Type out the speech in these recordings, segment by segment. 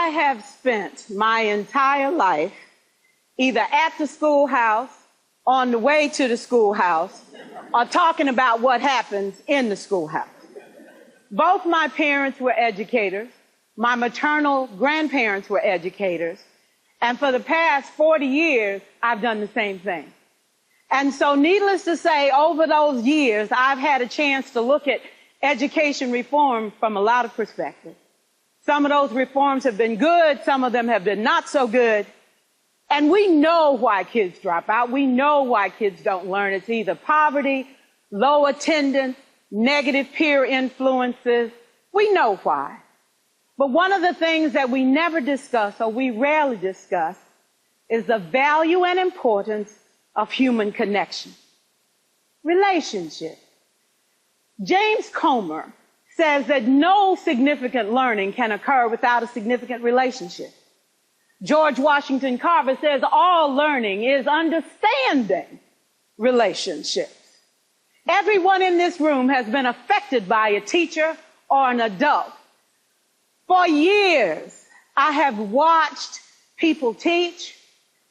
I have spent my entire life either at the schoolhouse, on the way to the schoolhouse, or talking about what happens in the schoolhouse. Both my parents were educators. My maternal grandparents were educators. And for the past 40 years, I've done the same thing. And so needless to say, over those years, I've had a chance to look at education reform from a lot of perspectives. Some of those reforms have been good. Some of them have been not so good. And we know why kids drop out. We know why kids don't learn. It's either poverty, low attendance, negative peer influences. We know why. But one of the things that we never discuss, or we rarely discuss, is the value and importance of human connection. Relationship. James Comer says that no significant learning can occur without a significant relationship. George Washington Carver says all learning is understanding relationships. Everyone in this room has been affected by a teacher or an adult. For years, I have watched people teach.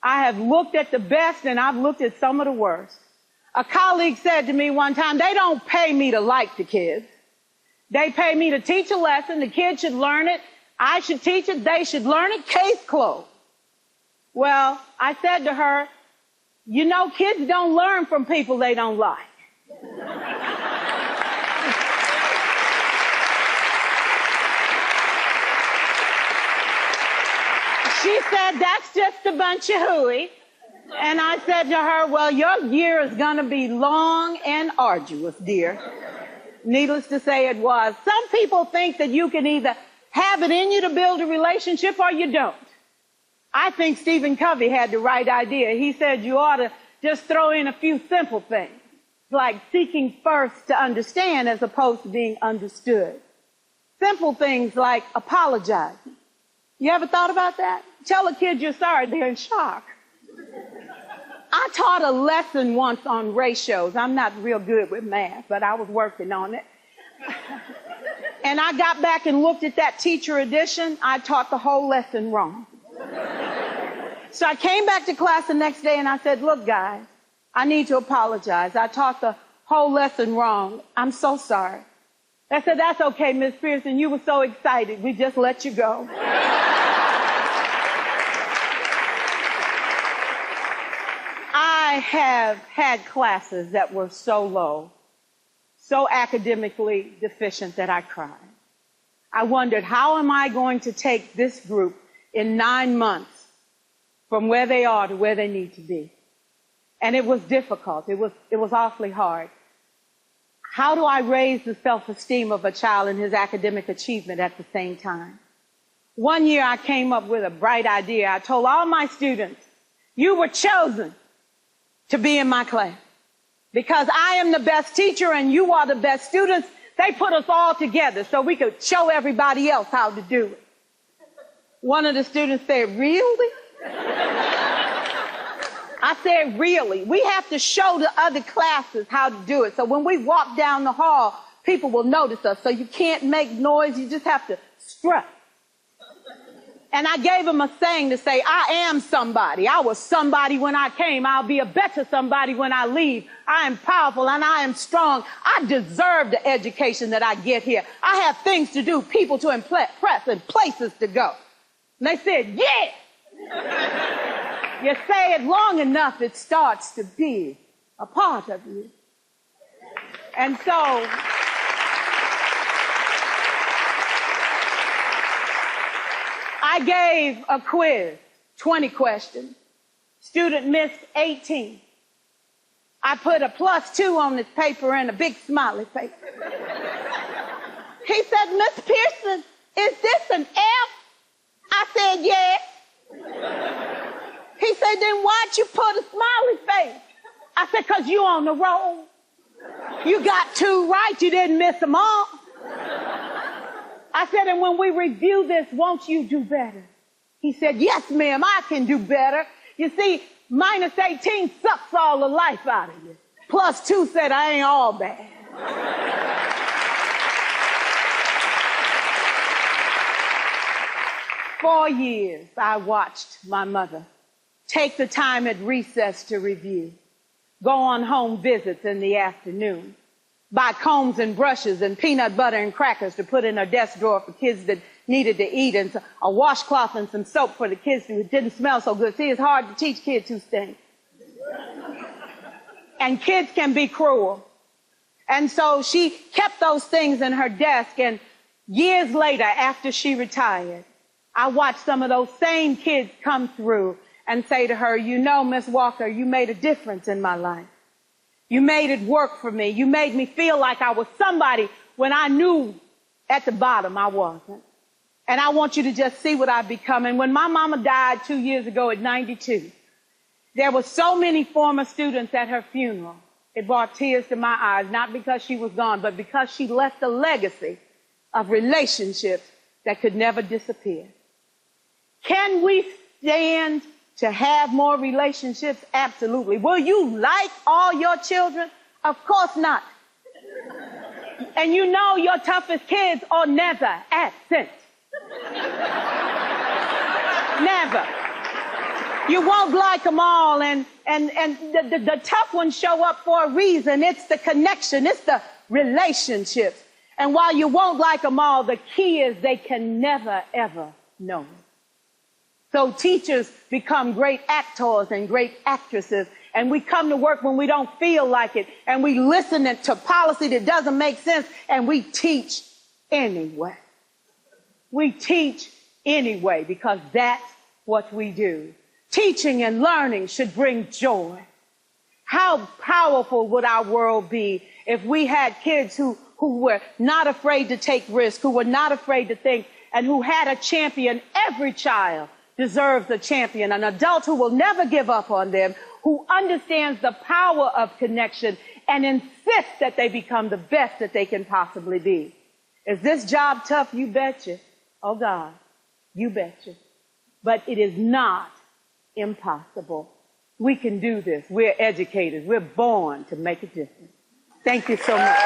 I have looked at the best and I've looked at some of the worst. A colleague said to me one time, they don't pay me to like the kids. They pay me to teach a lesson. The kids should learn it. I should teach it. They should learn it. Case closed. Well, I said to her, you know, kids don't learn from people they don't like. She said, that's just a bunch of hooey. And I said to her, well, your year is going to be long and arduous, dear. Needless to say, it was. Some people think that you can either have it in you to build a relationship or you don't. I think Stephen Covey had the right idea. He said you ought to just throw in a few simple things, like seeking first to understand as opposed to being understood. Simple things like apologizing. You ever thought about that? Tell a kid you're sorry, they're in shock. I taught a lesson once on ratios. I'm not real good with math, but I was working on it. And I got back and looked at that teacher edition. I taught the whole lesson wrong. So I came back to class the next day and I said, look, guys, I need to apologize. I taught the whole lesson wrong. I'm so sorry. They said, that's okay, Miss Pierson. You were so excited. We just let you go. I have had classes that were so low, so academically deficient that I cried. I wondered, how am I going to take this group in 9 months from where they are to where they need to be? And it was difficult. It was awfully hard. How do I raise the self-esteem of a child and his academic achievement at the same time? One year I came up with a bright idea. I told all my students, you were chosen to be in my class. Because I am the best teacher and you are the best students, they put us all together so we could show everybody else how to do it. One of the students said, really? I said, really? We have to show the other classes how to do it. So when we walk down the hall, people will notice us. So you can't make noise, you just have to strut. And I gave him a saying to say, I am somebody. I was somebody when I came. I'll be a better somebody when I leave. I am powerful and I am strong. I deserve the education that I get here. I have things to do, people to impress, and places to go. And they said, yeah. You say it long enough, it starts to be a part of you. And so I gave a quiz, 20 questions. Student missed 18. I put a +2 on this paper and a big smiley face. He said, Miss Pierson, is this an F? I said, yes. He said, then why'd you put a smiley face? I said, because you on the roll. You got 2 right, you didn't miss them all. I said, and when we review this, won't you do better? He said, yes, ma'am, I can do better. You see, -18 sucks all the life out of you. +2 said, I ain't all bad. 4 years, I watched my mother take the time at recess to review, go on home visits in the afternoon, buy combs and brushes and peanut butter and crackers to put in her desk drawer for kids that needed to eat, and a washcloth and some soap for the kids who didn't smell so good. See, it's hard to teach kids who stink. And kids can be cruel. And so she kept those things in her desk, and years later, after she retired, I watched some of those same kids come through and say to her, you know, Miss Walker, you made a difference in my life. You made it work for me. You made me feel like I was somebody when I knew at the bottom I wasn't. And I want you to just see what I've become. And when my mama died 2 years ago at 92, there were so many former students at her funeral. It brought tears to my eyes, not because she was gone, but because she left a legacy of relationships that could never disappear. Can we stand to have more relationships? Absolutely. Will you like all your children? Of course not. And you know your toughest kids are never absent. Never. You won't like them all, and the tough ones show up for a reason. It's the connection. It's the relationships. And while you won't like them all, the key is they can never, ever know. So teachers become great actors and great actresses, and we come to work when we don't feel like it, and we listen to policy that doesn't make sense, and we teach anyway. We teach anyway because that's what we do. Teaching and learning should bring joy. How powerful would our world be if we had kids who were not afraid to take risks, who were not afraid to think, and who had a champion? Every child deserves a champion, an adult who will never give up on them, who understands the power of connection and insists that they become the best that they can possibly be. Is this job tough? You betcha. Oh God, you betcha. But it is not impossible. We can do this. We're educators. We're born to make a difference. Thank you so much.